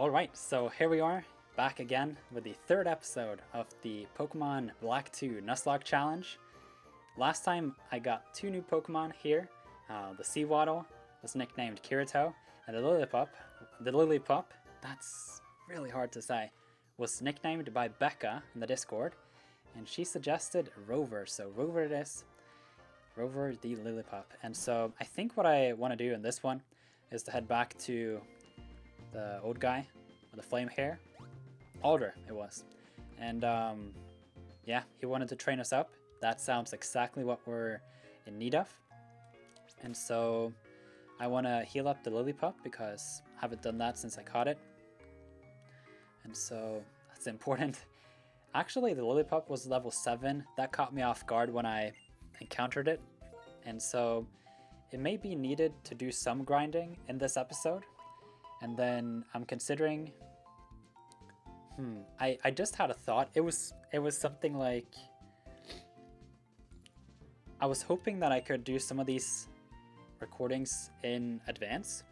Alright, so here we are, back again with the third episode of the Pokemon Black 2 Nuzlocke Challenge. Last time I got two new Pokemon here. The Seawaddle was nicknamed Kirito, and the Lillipup, that's really hard to say, was nicknamed by Becca in the Discord, and she suggested Rover, so Rover it is. Rover the Lillipup. And so I think what I want to do in this one is to head back to the old guy with the flame hair, Alder it was, and yeah, he wanted to train us up. That sounds exactly what we're in need of, and so I want to heal up the Lillipup because I haven't done that since I caught it, and so that's important. Actually, the Lillipup was level 7. That caught me off guard when I encountered it, and so it may be needed to do some grinding in this episode. And then I'm considering, I just had a thought. It was something like, I was hoping that I could do some of these recordings in advance.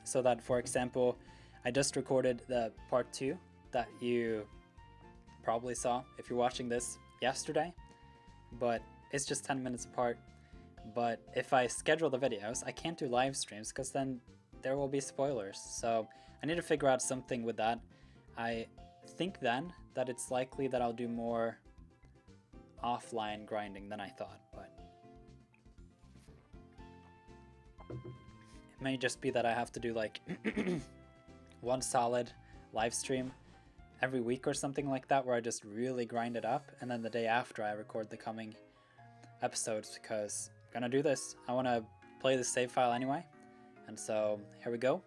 So that, for example, I just recorded the part 2 that you probably saw if you're watching this yesterday, but it's just 10 minutes apart. But if I schedule the videos, I can't do live streams because then there will be spoilers, so I need to figure out something with that. I think then that it's likely that I'll do more offline grinding than I thought, but it may just be that I have to do like one solid live stream every week or something like that, where I just really grind it up, and then the day after I record the coming episodes, because I'm gonna do this. I want to play the save file anyway. And so here we go.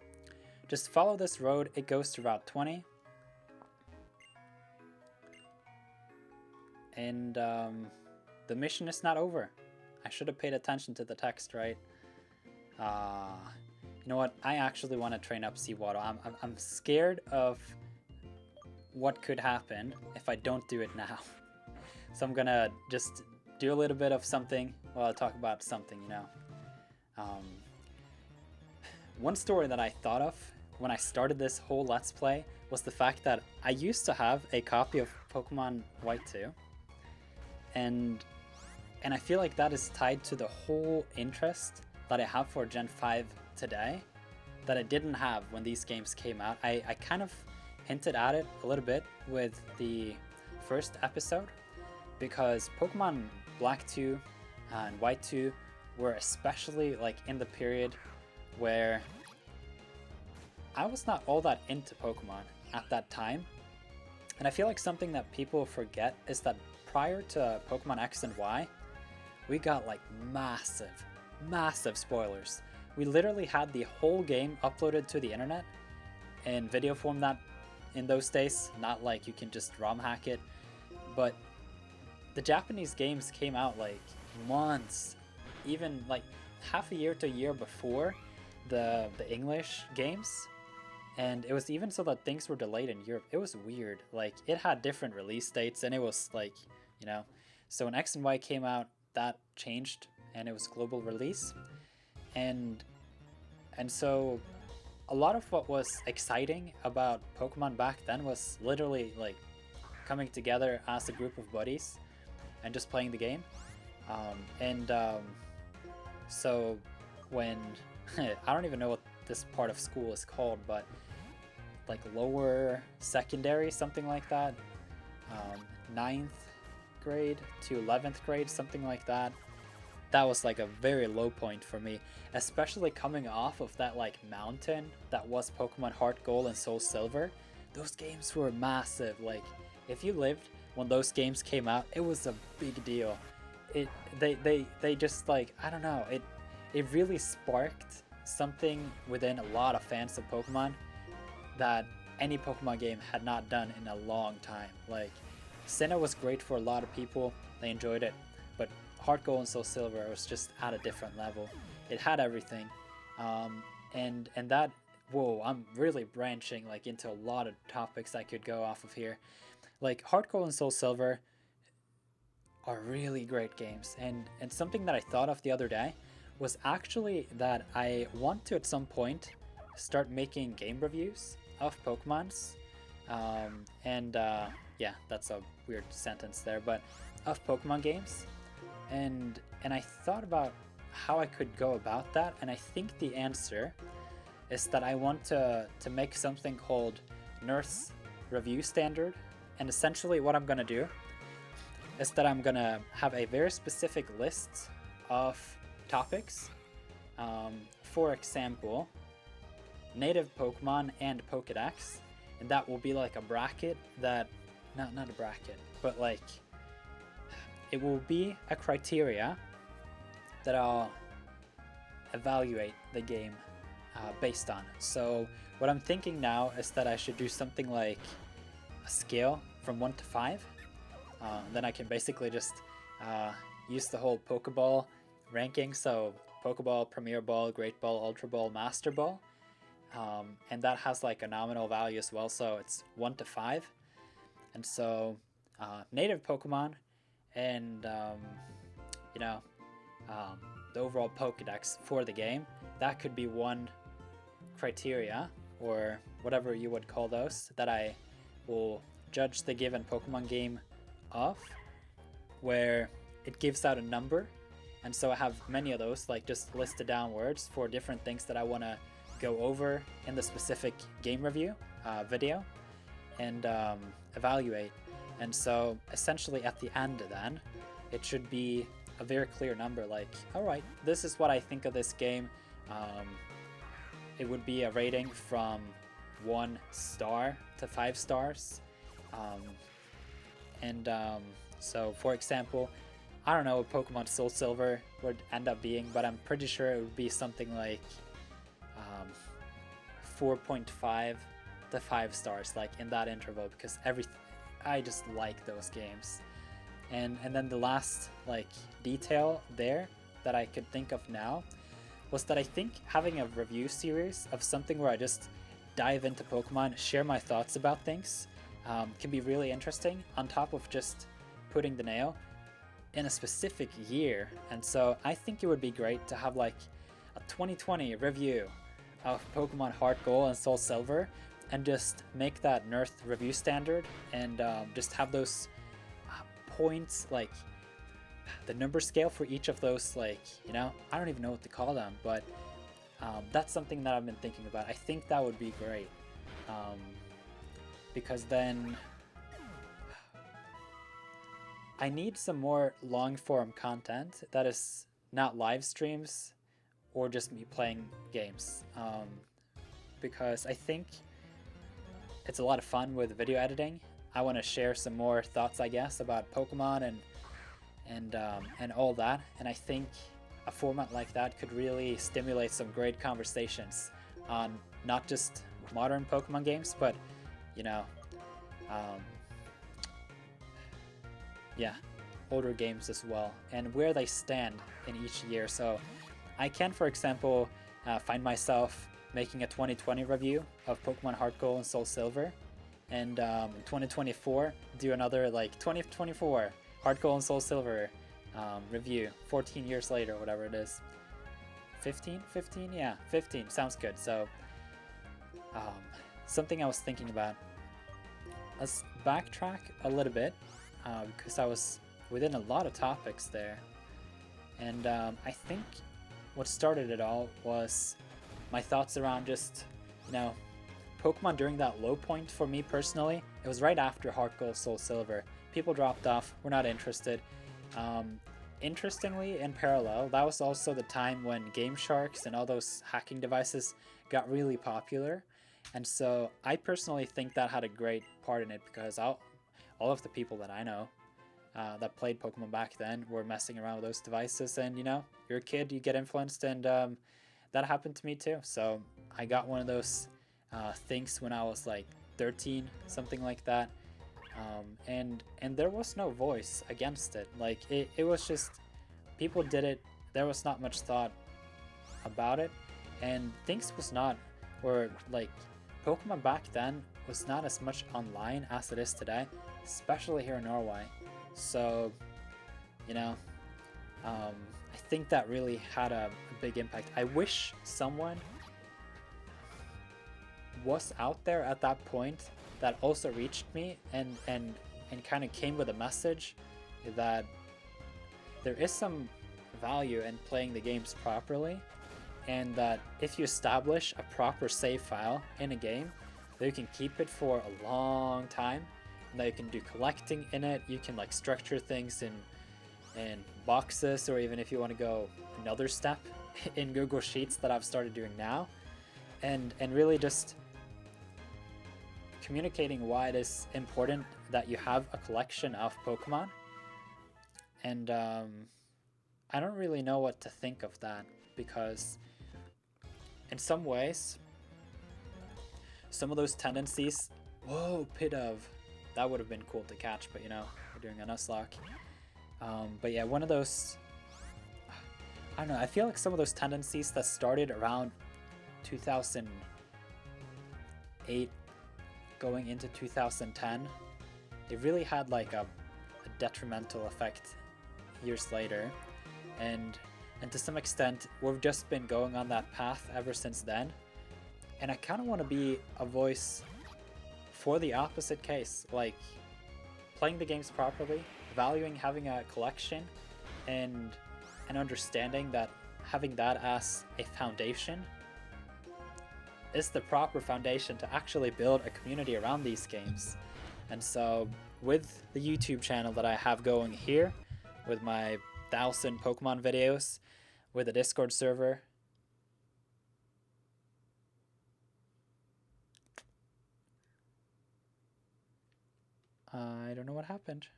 Just follow this road. It goes to Route 20. And the mission is not over. I should have paid attention to the text, right? You know what? I actually want to train up Seawaddle. I'm scared of what could happen if I don't do it now. So I'm gonna just do a little bit of something while I talk about something, you know. One story that I thought of when I started this whole Let's Play was the fact that I used to have a copy of Pokemon White 2, and I feel like that is tied to the whole interest that I have for Gen 5 today that I didn't have when these games came out. I kind of hinted at it a little bit with the first episode, because Pokemon Black 2 and White 2 were especially like in the period where I was not all that into Pokemon at that time. And I feel like something that people forget is that prior to Pokemon X and Y, we got like massive spoilers. We literally had the whole game uploaded to the internet in video form that in those days, not like you can just ROM hack it, but the Japanese games came out like months, even like half a year to a year before the English games, and it was even so that things were delayed in Europe. It was weird. Like, it had different release dates, and it was like, you know, so when X and Y came out, that changed and it was global release, and so a lot of what was exciting about Pokemon back then was literally like coming together as a group of buddies and just playing the game, so when I don't even know what this part of school is called, but like lower secondary, something like that, 9th grade to 11th grade, something like that. That was like a very low point for me, especially coming off of that like mountain that was Pokemon Heart Gold and Soul Silver. Those games were massive. Like, if you lived when those games came out, it was a big deal. They just, like, I don't know, it really sparked something within a lot of fans of Pokemon that any Pokemon game had not done in a long time. Like, Sinnoh was great for a lot of people, they enjoyed it, but Heart Gold and Soul Silver was just at a different level. It had everything, and that, whoa, I'm really branching like into a lot of topics I could go off of here. Like, Heart Gold and Soul Silver are really great games, and something that I thought of the other day was actually that I want to at some point start making game reviews of Pokemons, yeah, that's a weird sentence there, but of Pokemon games, and I thought about how I could go about that, and I think the answer is that I want to make something called Nirth's review standard, and essentially what I'm gonna do is that I'm gonna have a very specific list of topics. For example, native Pokemon and Pokedex, and that will be like a bracket that, not a bracket, but like it will be a criteria that I'll evaluate the game based on. So what I'm thinking now is that I should do something like a scale from 1 to 5. Then I can basically just use the whole Pokeball ranking, so Pokeball, Premier Ball, Great Ball, Ultra Ball, Master Ball, and that has like a nominal value as well, so it's 1 to 5. And so native Pokemon and the overall Pokedex for the game, that could be one criteria, or whatever you would call those, that I will judge the given Pokemon game of, where it gives out a number. And so I have many of those, like just listed downwards for different things that I want to go over in the specific game review video and evaluate. And so essentially at the end then, it should be a very clear number, like, all right, this is what I think of this game. It would be a rating from 1 star to 5 stars. So for example, I don't know what Pokemon Soul Silver would end up being, but I'm pretty sure it would be something like 4.5 to 5 stars, like in that interval, because I just like those games. And then the last like detail there that I could think of now was that I think having a review series of something where I just dive into Pokemon, share my thoughts about things, can be really interesting, on top of just putting the nail in a specific year. And so I think it would be great to have like a 2020 review of Pokemon Heart Gold and Soul Silver, and just make that Nirth review standard, and just have those points, like the number scale for each of those, like, I don't even know what to call them, but that's something that I've been thinking about. I think that would be great, because then I need some more long form content that is not live streams or just me playing games, because I think it's a lot of fun with video editing. I want to share some more thoughts, I guess, about Pokemon and all that, and I think a format like that could really stimulate some great conversations on not just modern Pokemon games, but older games as well, and where they stand in each year. So I can, for example, find myself making a 2020 review of Pokemon Heart Gold and Soul Silver, and in 2024 do another like 2024 Heart Gold and Soul Silver review 14 years later, whatever it is. 15? Yeah, 15 sounds good. So something I was thinking about, let's backtrack a little bit, because I was within a lot of topics there, and I think what started it all was my thoughts around just Pokemon during that low point for me personally. It was right after Heart Gold Soul Silver. People dropped off, were not interested. Interestingly, in parallel, that was also the time when Game Sharks and all those hacking devices got really popular, and so I personally think that had a great part in it, because all of the people that I know that played Pokemon back then were messing around with those devices, and you're a kid, you get influenced, and that happened to me too. So I got one of those things when I was like 13, something like that, and there was no voice against it. Like it was just, people did it, there was not much thought about it, and things was not, or like Pokemon back then was not as much online as it is today, especially here in Norway. So I think that really had a big impact. I wish someone was out there at that point that also reached me and kind of came with a message that there is some value in playing the games properly, and that if you establish a proper save file in a game, that you can keep it for a long time, and that you can do collecting in it. You can like structure things in boxes, or even if you want to go another step in Google Sheets that I've started doing now, and really just communicating why it is important that you have a collection of Pokemon. And I don't really know what to think of that, because in some ways, some of those tendencies, whoa, Pidove, that would have been cool to catch, but you know, we're doing a Nuzlocke. But yeah, one of those, I don't know, I feel like some of those tendencies that started around 2008 going into 2010, it really had like a detrimental effect years later, and to some extent we've just been going on that path ever since then. And I kind of want to be a voice for the opposite case, like playing the games properly, valuing having a collection, and understanding that having that as a foundation is the proper foundation to actually build a community around these games. And so with the YouTube channel that I have going here, with my 1,000 Pokemon videos, with a Discord server, I don't know what happened.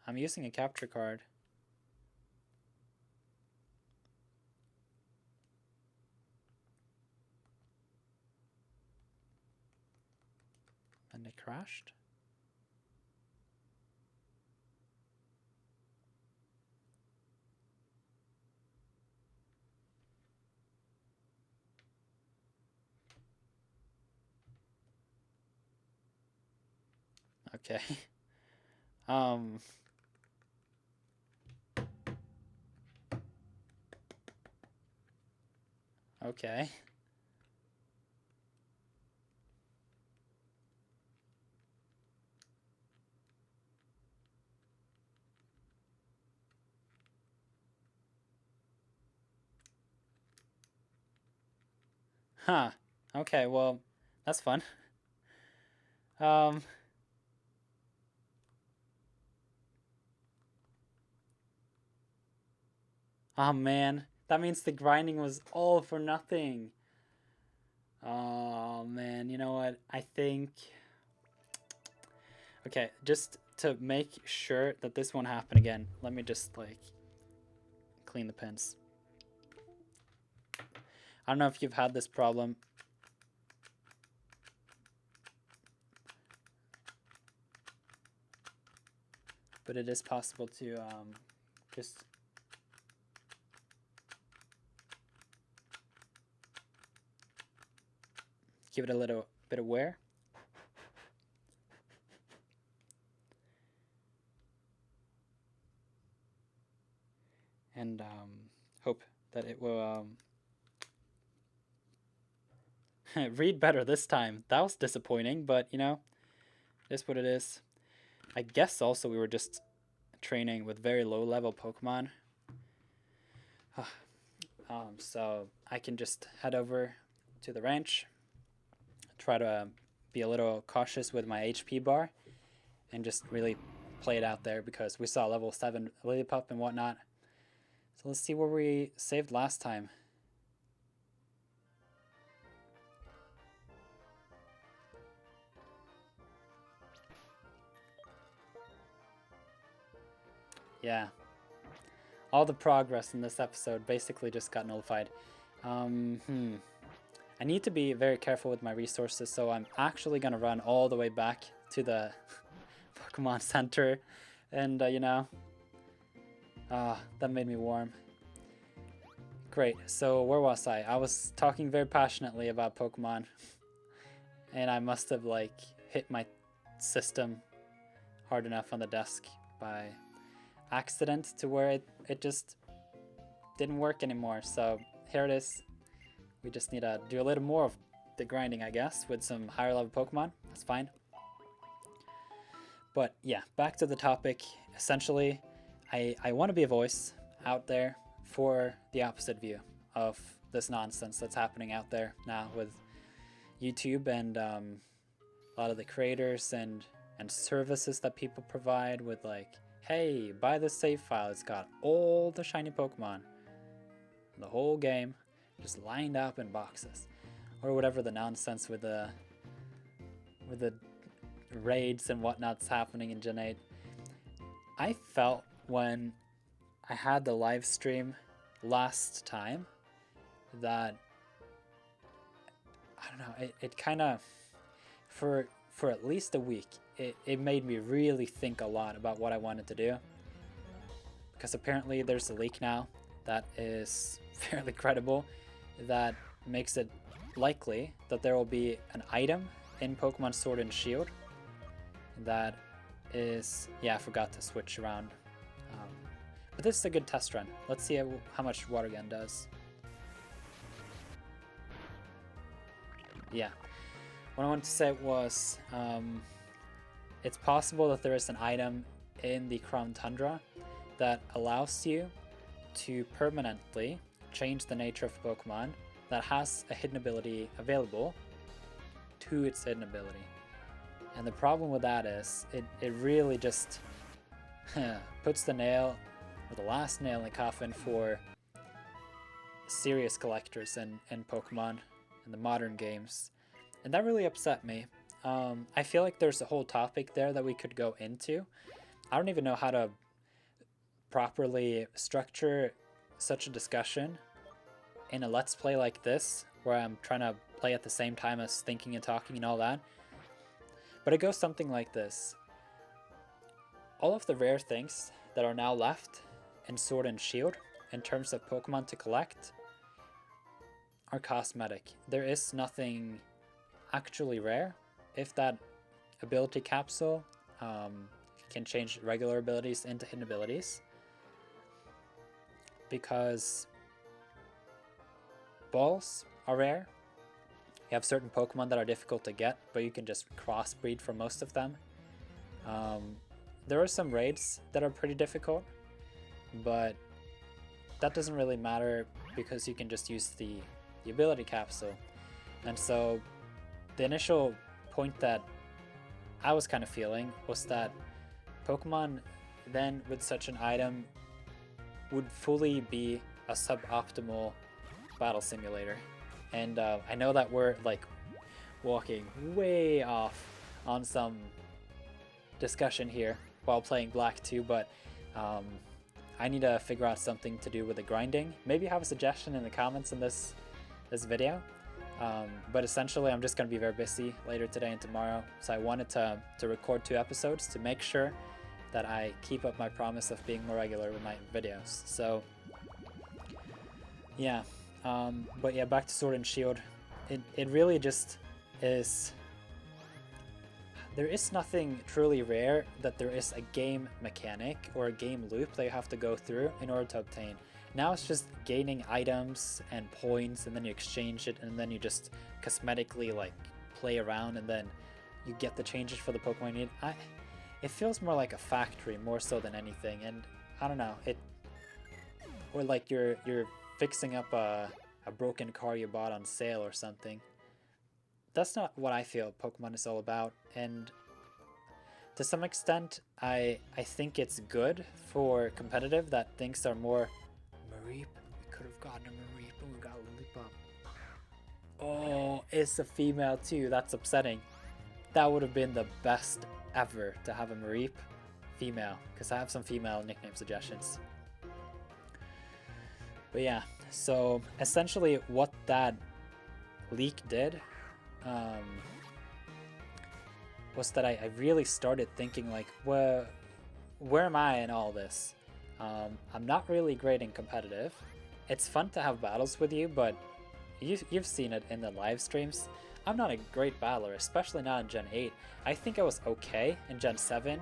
I'm using a capture card. And it crashed. Okay. Okay. Huh. Okay, well, that's fun. Oh man, that means the grinding was all for nothing. Oh man, you know what? I think... Okay, just to make sure that this won't happen again, let me just like clean the pins. I don't know if you've had this problem. But it is possible to just give it a little bit of wear. And hope that it will read better this time. That was disappointing, but you know, it is what it is. I guess also we were just training with very low level Pokemon. So I can just head over to the ranch, try to be a little cautious with my HP bar, and just really play it out there, because we saw level 7 Lillipup and whatnot. So let's see where we saved last time. Yeah. All the progress in this episode basically just got nullified. I need to be very careful with my resources, so I'm actually going to run all the way back to the Pokemon Center. And, you know, that made me warm. Great, so where was I? I was talking very passionately about Pokemon. And I must have, like, hit my system hard enough on the desk by accident to where it just didn't work anymore. So here it is. We just need to do a little more of the grinding, I guess, with some higher level Pokemon. That's fine. But yeah, back to the topic. Essentially, I want to be a voice out there for the opposite view of this nonsense that's happening out there now with YouTube and a lot of the creators and services that people provide with like, hey, buy this save file. It's got all the shiny Pokemon, the whole game, just lined up in boxes, or whatever the nonsense with the raids and whatnot's happening in Gen 8. I felt when I had the live stream last time that, I don't know, it kind of, for at least a week, it made me really think a lot about what I wanted to do. Because apparently there's a leak now that is fairly credible that makes it likely that there will be an item in Pokemon Sword and Shield that is, yeah, I forgot to switch around. But this is a good test run. Let's see how much Water Gun does. Yeah. What I wanted to say was, it's possible that there is an item in the Crown Tundra that allows you to permanently change the nature of a Pokemon that has a hidden ability available to its hidden ability. And the problem with that is it really just puts the nail, or the last nail in the coffin for serious collectors in Pokemon in the modern games. And that really upset me. I feel like there's a whole topic there that we could go into. I don't even know how to properly structure such a discussion in a Let's Play like this, where I'm trying to play at the same time as thinking and talking and all that. But it goes something like this. All of the rare things that are now left in Sword and Shield, in terms of Pokemon to collect, are cosmetic. There is nothing actually rare. If that ability capsule can change regular abilities into hidden abilities. Because balls are rare. You have certain Pokemon that are difficult to get, but you can just crossbreed for most of them. There are some raids that are pretty difficult, but that doesn't really matter because you can just use the ability capsule. And so the initial point that I was kind of feeling was that Pokemon then with such an item would fully be a suboptimal battle simulator. And I know that we're like walking way off on some discussion here while playing Black 2, but I need to figure out something to do with the grinding. Maybe have a suggestion in the comments in this video. But essentially I'm just going to be very busy later today and tomorrow, so I wanted to record 2 episodes to make sure that I keep up my promise of being more regular with my videos. So yeah, but yeah, back to Sword and Shield. It really just is, there is nothing truly rare that there is a game mechanic or a game loop that you have to go through in order to obtain. Now it's just gaining items and points, and then you exchange it, and then you just cosmetically like play around, and then you get the changes for the Pokemon you need. It feels more like a factory more so than anything, and I don't know, or like you're fixing up a broken car you bought on sale or something. That's not what I feel Pokemon is all about, and to some extent I think it's good for competitive that things are more Mareep. We could have gotten a Mareep, but we got a Lillipup. Oh, it's a female too. That's upsetting. That would have been the best ever to have a Mareep female, because I have some female nickname suggestions. But yeah, so essentially what that leak did was that I really started thinking like, where am I in all this? I'm not really great in competitive. It's fun to have battles with you, but you've seen it in the live streams. I'm not a great battler, especially not in Gen 8. I think I was okay in Gen 7.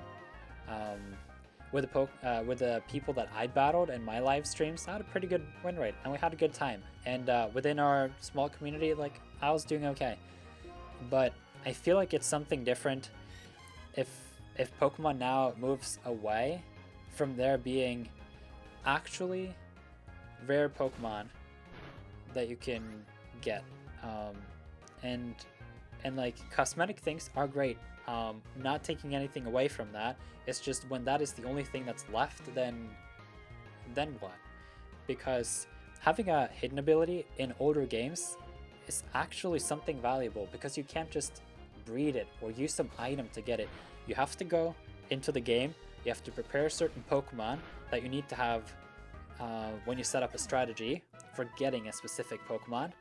with the people that I battled in my live streams, I had a pretty good win rate, and we had a good time. And within our small community, like, I was doing okay. But I feel like it's something different if Pokemon now moves away from there being actually rare Pokemon that you can get, and like cosmetic things are great. Not taking anything away from that. It's just when that is the only thing that's left, then what? Because having a hidden ability in older games is actually something valuable, because you can't just breed it or use some item to get it. You have to go into the game, you have to prepare certain Pokemon that you need to have when you set up a strategy for getting a specific Pokemon,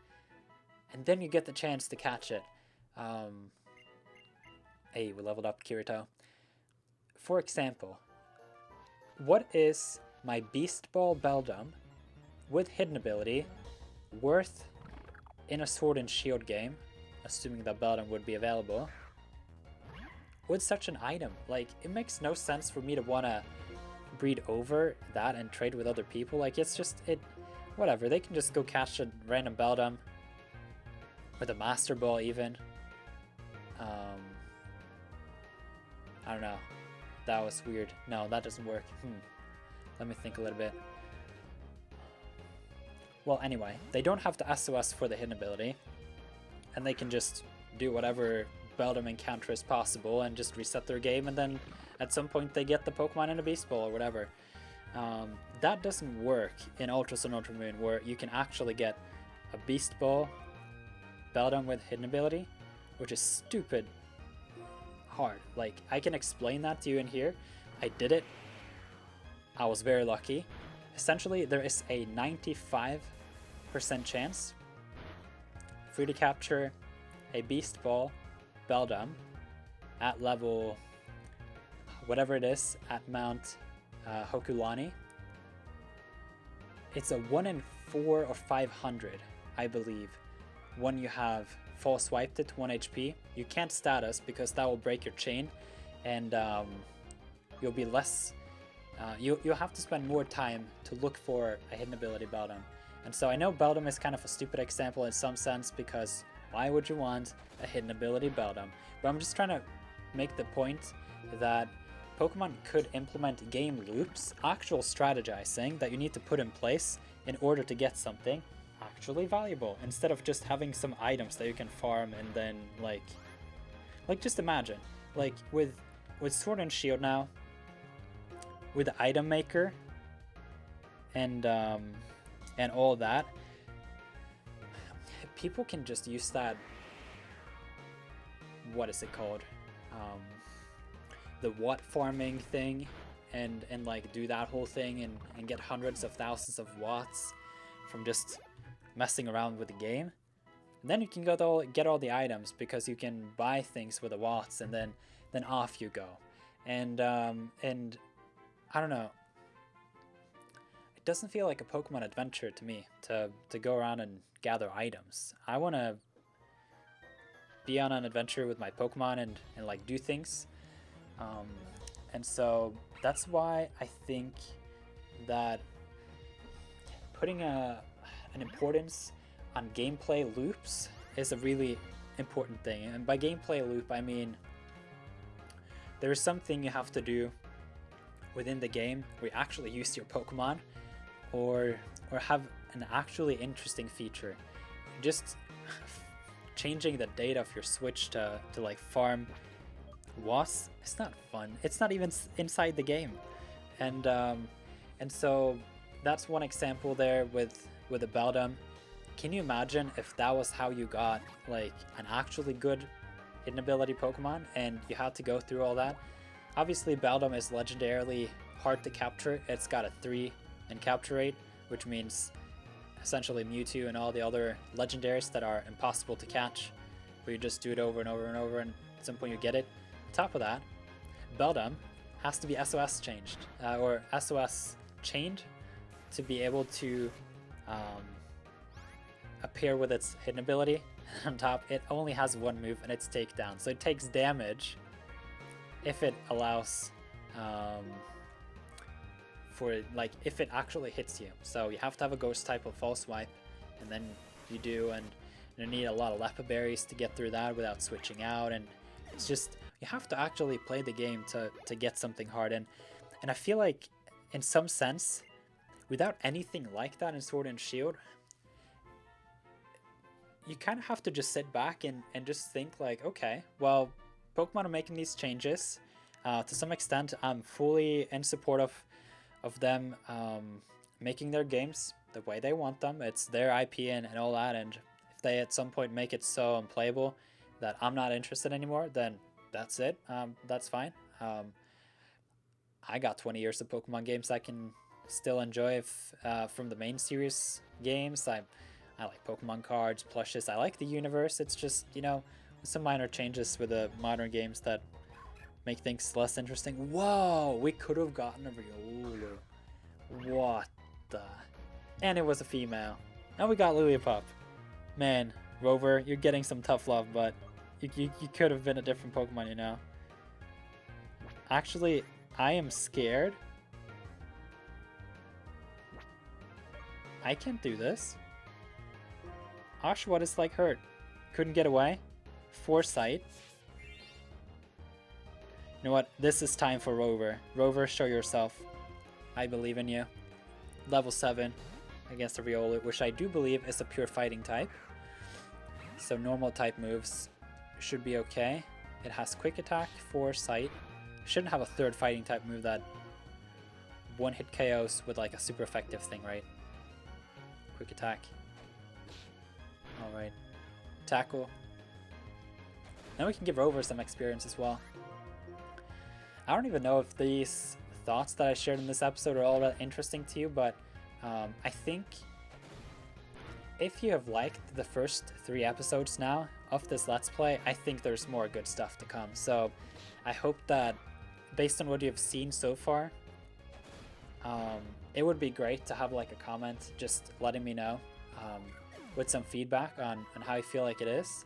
and then you get the chance to catch it. Hey, we leveled up Kirito. For example, what is my Beast Ball Beldum with hidden ability worth in a Sword and Shield game, assuming that Beldum would be available, with such an item? Like, it makes no sense for me to want to breed over that and trade with other people. Like, it's just, whatever. They can just go catch a random Beldum with a Master Ball even. I don't know. That was weird. No, that doesn't work. Let me think a little bit. Well, anyway, they don't have to SOS for the hidden ability, and they can just do whatever Beldum encounter is possible and just reset their game, and then at some point they get the Pokemon in a Beast Ball or whatever. That doesn't work in Ultra Sun Ultra Moon, where you can actually get a Beast Ball Beldum with hidden ability, which is stupid hard. Like, I can explain that to you in here. I did it. I was very lucky. Essentially, there is a 95% chance for you to capture a Beast Ball Beldum at level whatever it is at Mount Hokulani. It's a 1 in 4 or 500, I believe, when you have full swiped it to 1 HP. You can't status because that will break your chain, and you'll be less. You'll have to spend more time to look for a hidden ability Beldum. And so I know Beldum is kind of a stupid example in some sense, because why would you want a hidden ability Beldum? But I'm just trying to make the point that Pokemon could implement game loops, actual strategizing that you need to put in place in order to get something actually valuable, instead of just having some items that you can farm and then like just imagine, like with Sword and Shield now, with the item maker and all that, people can just use that, what is it called, the watt farming thing, and like do that whole thing and get hundreds of thousands of watts from just messing around with the game. And then you can get all the items, because you can buy things with the watts, and then off you go. And I don't know, it doesn't feel like a Pokemon adventure to me to go around and gather items. I want to be on an adventure with my Pokemon and like do things. And so that's why I think that putting an importance on gameplay loops is a really important thing. And by gameplay loop, I mean there is something you have to do within the game where you actually use your Pokemon, or have an actually interesting feature. Just changing the data of your Switch to like farm was, it's not fun. It's not even inside the game. And so that's one example there with a Beldum. Can you imagine if that was how you got like an actually good hidden ability Pokemon, and you had to go through all that? Obviously Beldum is legendarily hard to capture. It's got a 3 in capture rate, which means essentially Mewtwo and all the other legendaries that are impossible to catch, where you just do it over and over and over, and at some point you get it. On top of that, Beldum has to be SOS changed, or SOS chained, to be able to appear with its hidden ability. On top, it only has one move, and it's Takedown, so it takes damage if it allows for like if it actually hits you. So you have to have a ghost type of false swipe, and then you do, and you need a lot of Lepa berries to get through that without switching out, and it's just you have to actually play the game to get something hard. And I feel like in some sense, without anything like that in Sword and Shield, you kind of have to just sit back and just think like, okay, well, Pokemon are making these changes. To some extent, I'm fully in support of them making their games the way they want them. It's their IP and all that, and if they at some point make it so unplayable that I'm not interested anymore, then that's it. That's fine. I got 20 years of Pokemon games I can still enjoy from the main series games. I like Pokemon cards, plushes. I like the universe. It's just, you know, some minor changes with the modern games that make things less interesting. Whoa, we could have gotten a Riolu. What the? And it was a female. Now we got Lillipup. Man, Rover, you're getting some tough love, but you could have been a different Pokemon, you know. Actually, I am scared. I can't do this. Oshawott is like hurt. Couldn't get away. Foresight. You know what? This is time for Rover. Rover, show yourself. I believe in you. Level 7 against the Riolu, which I do believe is a pure fighting type. So normal type moves should be okay. It has quick attack, foresight. Shouldn't have a third fighting type move that one hit KOs with like a super effective thing, right? Quick attack. Alright. Tackle. Now we can give Rover some experience as well. I don't even know if these thoughts that I shared in this episode are all that interesting to you, but I think if you have liked the first 3 episodes now of this Let's Play, I think there's more good stuff to come. So I hope that based on what you've seen so far, it would be great to have like a comment just letting me know with some feedback on how you feel like it is,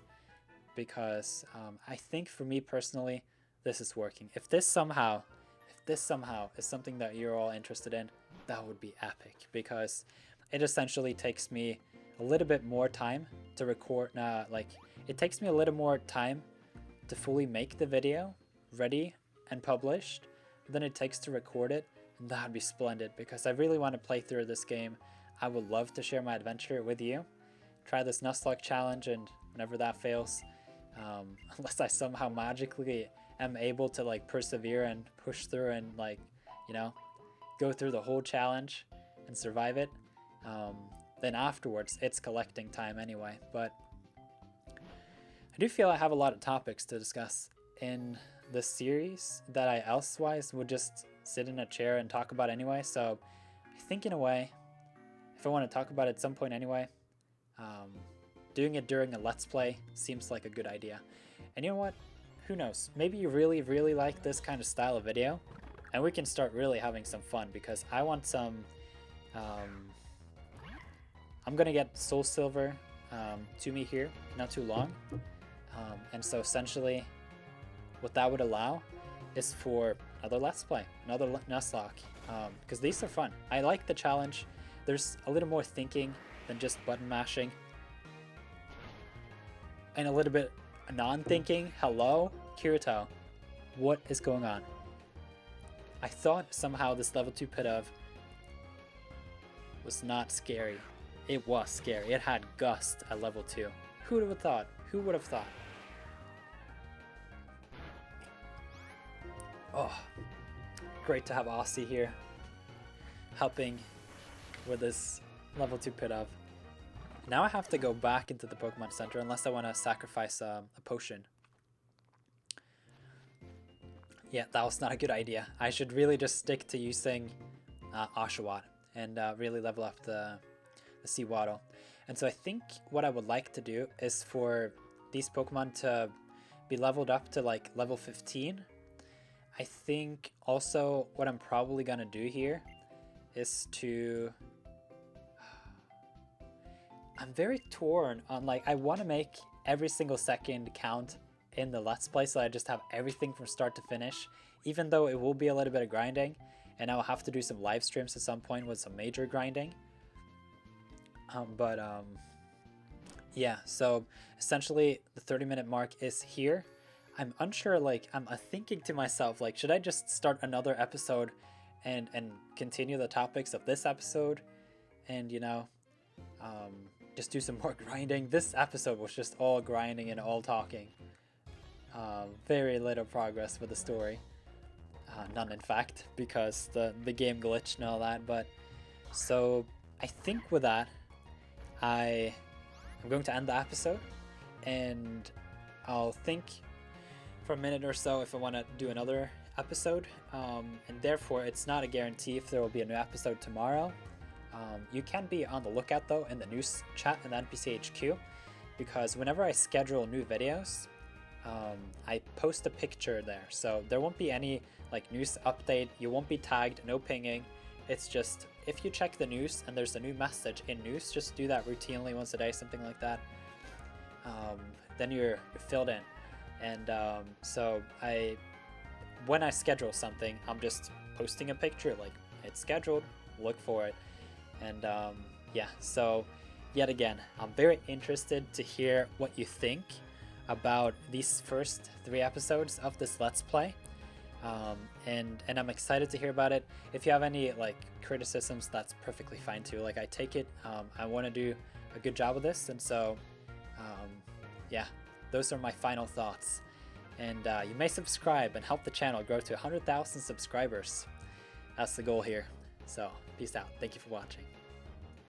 because I think for me personally, this is working. If this somehow is something that you're all interested in, that would be epic, because it essentially takes me a little bit more time to record. It takes me a little more time to fully make the video ready and published than it takes to record it, and that would be splendid, because I really want to play through this game. I would love to share my adventure with you. Try this Nuzlocke challenge, and whenever that fails, unless I somehow magically am able to like persevere and push through and like, you know, go through the whole challenge and survive it, then afterwards it's collecting time anyway. But I do feel I have a lot of topics to discuss in this series that I elsewise would just sit in a chair and talk about anyway. So I think in a way, if I want to talk about it at some point anyway, doing it during a Let's Play seems like a good idea. And you know what? Who knows? Maybe you really, really like this kind of style of video, and we can start really having some fun, because I want some... I'm gonna get Soul Silver to me here, not too long. And so essentially, what that would allow is for another Let's Play, another Nuzlocke, because these are fun. I like the challenge. There's a little more thinking than just button mashing, and a little bit non-thinking. Hello, Kirito, what is going on? I thought somehow this level 2 Pidove was not scary. It was scary. It had Gust at level 2. Who would have thought? Who would have thought? Oh, great to have Aussie here helping with this level 2 Pidove. Now I have to go back into the Pokemon Center unless I want to sacrifice a potion. Yeah, that was not a good idea. I should really just stick to using Oshawott and really level up the Seawaddle. And so I think what I would like to do is for these Pokemon to be leveled up to like level 15. I think also what I'm probably gonna do here is to... I'm very torn on, like, I want to make every single second count in the Let's Play, so I just have everything from start to finish, even though it will be a little bit of grinding. and I'll have to do some live streams at some point with some major grinding. Yeah, so essentially the 30-minute mark is here. I'm unsure, like, I'm thinking to myself, like, should I just start another episode and continue the topics of this episode, and, you know, just do some more grinding. This episode was just all grinding and all talking. Very little progress with the story. None, in fact, because the game glitched and all that. But so I think with that, I'm going to end the episode, and I'll think for a minute or so if I want to do another episode. And therefore, it's not a guarantee if there will be a new episode tomorrow. You can be on the lookout though in the news chat in the NPC HQ, because whenever I schedule new videos, I post a picture there, so there won't be any like news update. You won't be tagged, no pinging. It's just if you check the news and there's a new message in news, just do that routinely once a day, something like that. Then you're filled in, and so when I schedule something, I'm just posting a picture like it's scheduled, look for it. And yeah, so yet again, I'm very interested to hear what you think about these first 3 episodes of this Let's Play. And I'm excited to hear about it. If you have any like criticisms, that's perfectly fine too. Like, I take it. I want to do a good job of this, and so yeah, those are my final thoughts. And you may subscribe and help the channel grow to 100,000 subscribers. That's the goal here. So peace out. Thank you for watching.